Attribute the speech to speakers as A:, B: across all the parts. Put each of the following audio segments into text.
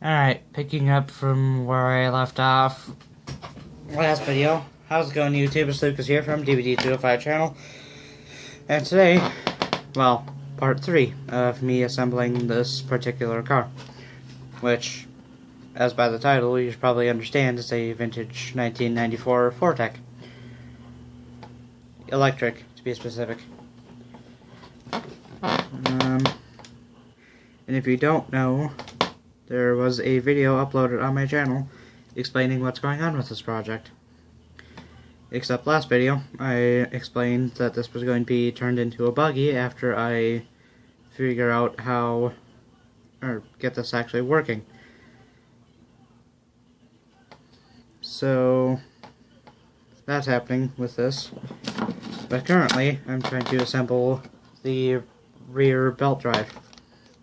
A: Alright, picking up from where I left off last video. How's it going, YouTube? It's Lucas here from DVD205 channel. And today, well, part 3 of me assembling this particular car. Which, as by the title, you should probably understand, is a vintage 1994 Fortec. Electric, to be specific. And if you don't know, there was a video uploaded on my channel explaining what's going on with this project. Except last video, I explained that this was going to be turned into a buggy after I figure out how, or get this actually working. So, that's happening with this. But currently, I'm trying to assemble the rear belt drive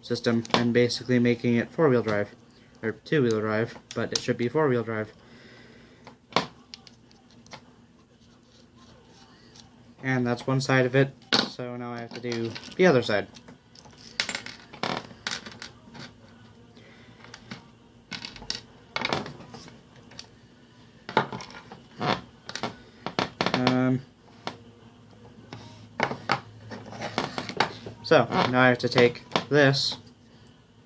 A: system and basically making it four-wheel drive, or two-wheel drive, but it should be four-wheel drive. And that's one side of it, so now I have to do the other side. So, now I have to take this,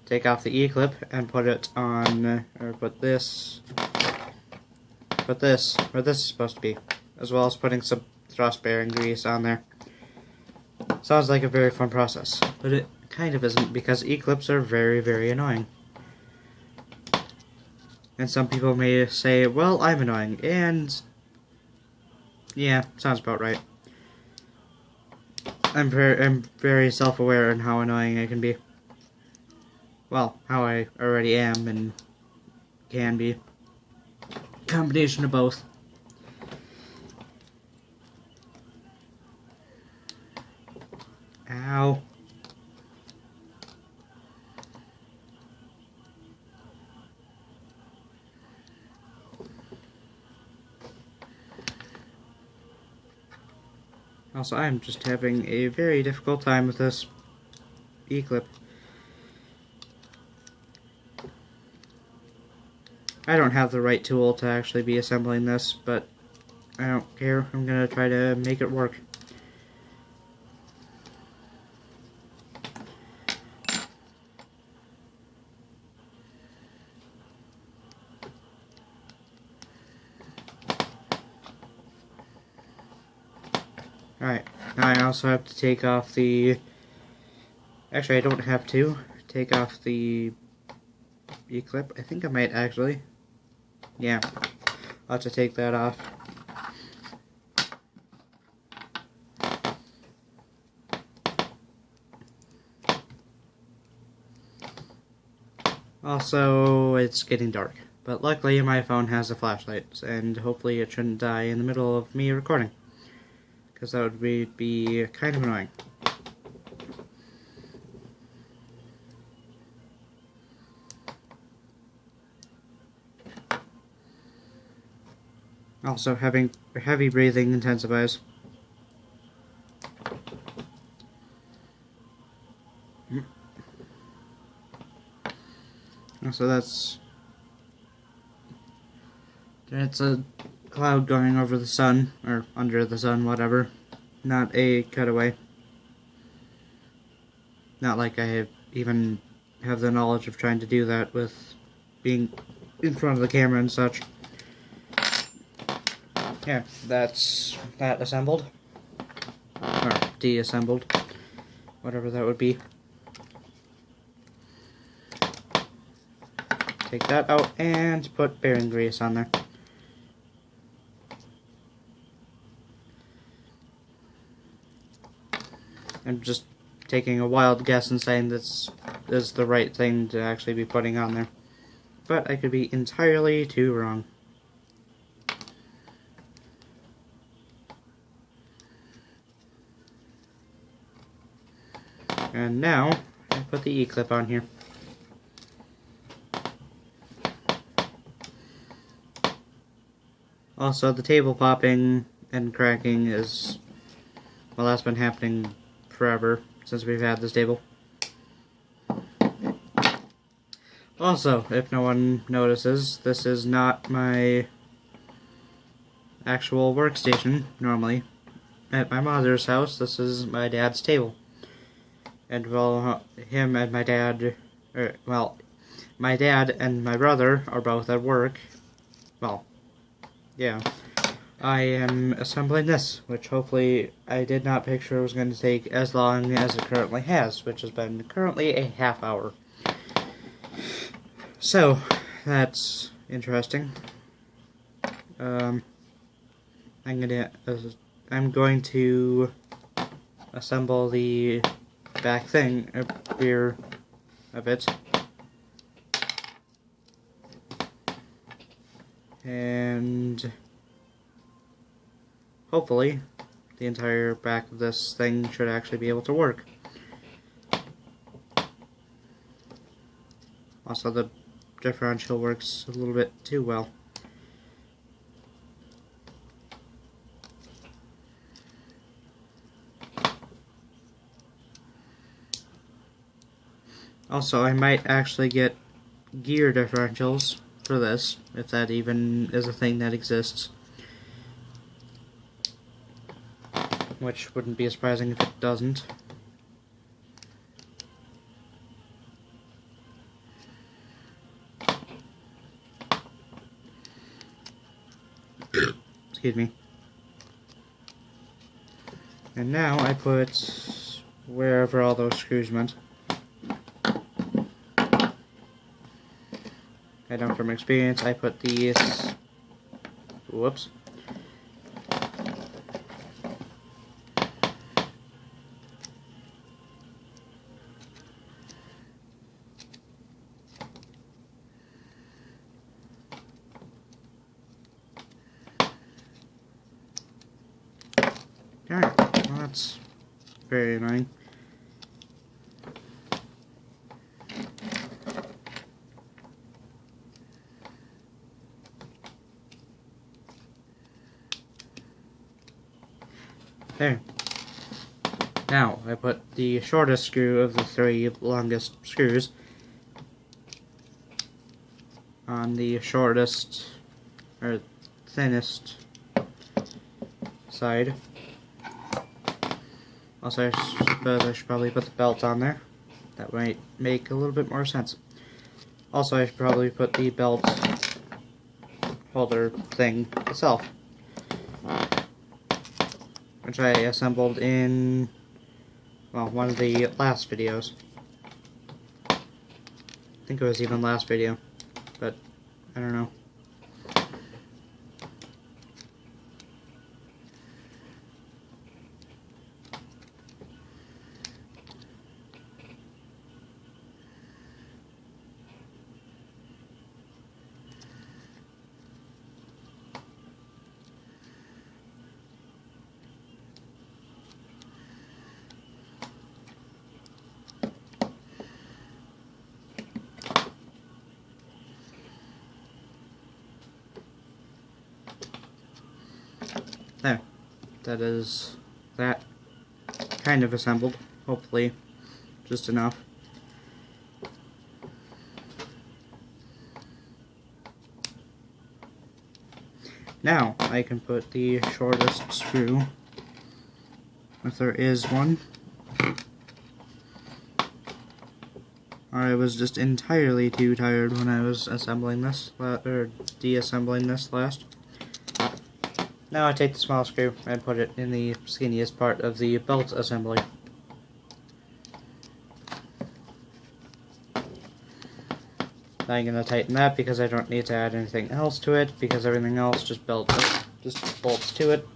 A: take off the E-clip, and put it on, or put this where this is supposed to be, as well as putting some thrust bearing grease on there. Sounds like a very fun process, but it kind of isn't, because E-clips are very, very annoying. And some people may say, well, I'm annoying, and yeah, sounds about right. I'm very self-aware in how annoying I can be. Well, how I already am and can be. Combination of both. Ow. Also, I'm just having a very difficult time with this E-clip. I don't have the right tool to actually be assembling this, but I don't care. I'm gonna try to make it work. Alright, now I also have to take off the... Actually, I don't have to take off the E-clip. I think I might actually. Yeah, I'll have to take that off. Also, it's getting dark. But luckily my phone has a flashlight, and hopefully it shouldn't die in the middle of me recording, because that would be kind of annoying. Also, having heavy breathing intensifies. So that's a cloud going over the sun, or under the sun, whatever. Not a cutaway. Not like I even have the knowledge of trying to do that with being in front of the camera and such. Yeah, that's that assembled. Or deassembled. Whatever that would be. Take that out and put bearing grease on there. I'm just taking a wild guess and saying this is the right thing to actually be putting on there. But I could be entirely too wrong. And now, I put the E-clip on here. Also, the table popping and cracking is, well, that's been happening forever since we've had this table. Also, if no one notices, this is not my actual workstation normally. At my mother's house, this is my dad's table. And well, him and my dad, my dad and my brother are both at work. Well, yeah. I am assembling this, which hopefully I did not picture was going to take as long as it currently has, which has been currently a half hour. So, that's interesting. I'm going to assemble the back thing, rear of it. And hopefully the entire back of this thing should actually be able to work. Also, the differential works a little bit too well. Also, I might actually get gear differentials for this, if that even is a thing that exists. Which wouldn't be surprising if it doesn't. Excuse me. And now I put wherever all those screws went. I know from experience I put these... Whoops. Alright, well that's very annoying. There. Now, I put the shortest screw of the 3 longest screws on the shortest, or thinnest side. Also, I suppose I should probably put the belt on there. That might make a little bit more sense. Also, I should probably put the belt holder thing itself, which I assembled in, well, one of the last videos. I think it was even last video, but I don't know. There. That is that kind of assembled. Hopefully, just enough. Now, I can put the shortest screw, if there is one. I was just entirely too tired when I was assembling this, or deassembling this last. Now I take the small screw and put it in the skinniest part of the belt assembly. Now I'm going to tighten that because I don't need to add anything else to it, because everything else just bolts to it.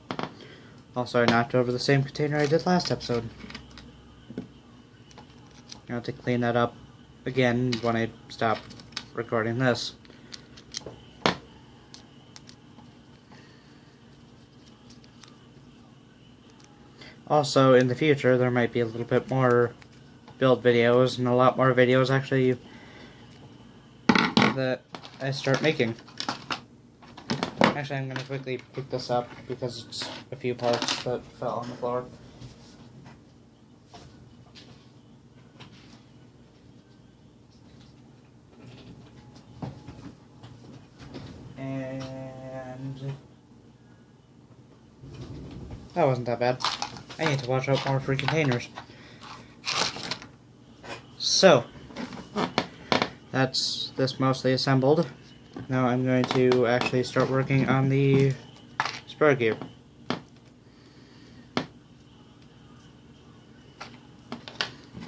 A: Also, I knocked over the same container I did last episode. I have to clean that up again when I stop recording this. Also, in the future, there might be a little bit more build videos, and a lot more videos, actually, that I start making. Actually, I'm going to quickly pick this up, because it's a few parts that fell on the floor. And that wasn't that bad. I need to watch out more for containers. So, that's this mostly assembled. Now I'm going to actually start working on the spur gear.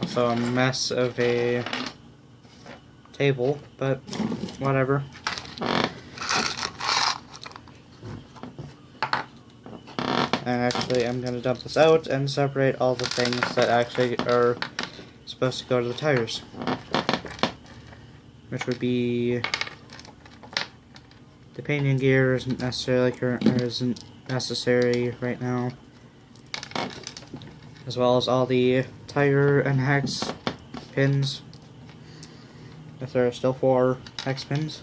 A: Also a mess of a table, but whatever. And actually I'm going to dump this out and separate all the things that actually are supposed to go to the tires. Which would be the pinion gear isn't necessary right now. As well as all the tire and hex pins. If there are still 4 hex pins.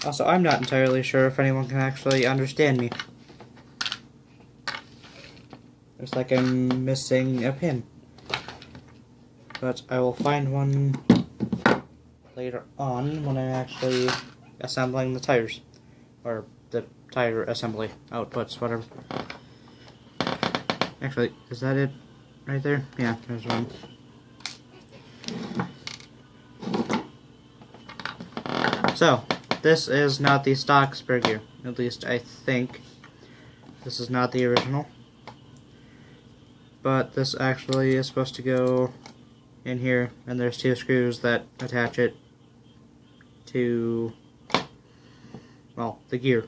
A: Also, I'm not entirely sure if anyone can actually understand me. Looks like I'm missing a pin. But I will find one later on when I'm actually assembling the tires. Or the tire assembly outputs, whatever. Actually, is that it right there? Yeah, there's one. So, this is not the stock spur gear. At least I think. This is not the original. But this actually is supposed to go in here, and there's 2 screws that attach it to, well, the gear.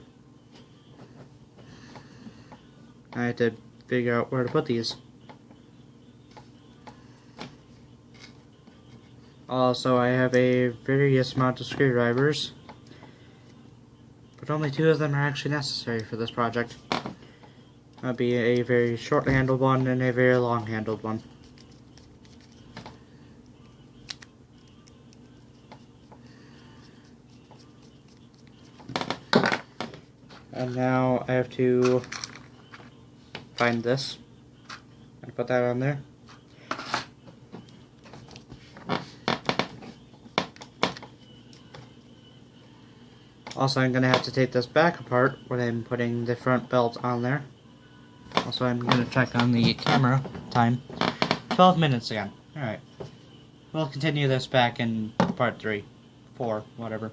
A: I had to figure out where to put these. Also, I have a various amount of screwdrivers, but only 2 of them are actually necessary for this project. That'll be a very short-handled one and a very long-handled one. And now I have to find this and put that on there. Also, I'm going to have to take this back apart when I'm putting the front belt on there. Also, I'm going to check on the camera time. 12 minutes again. Alright. We'll continue this back in part 3, 4, whatever.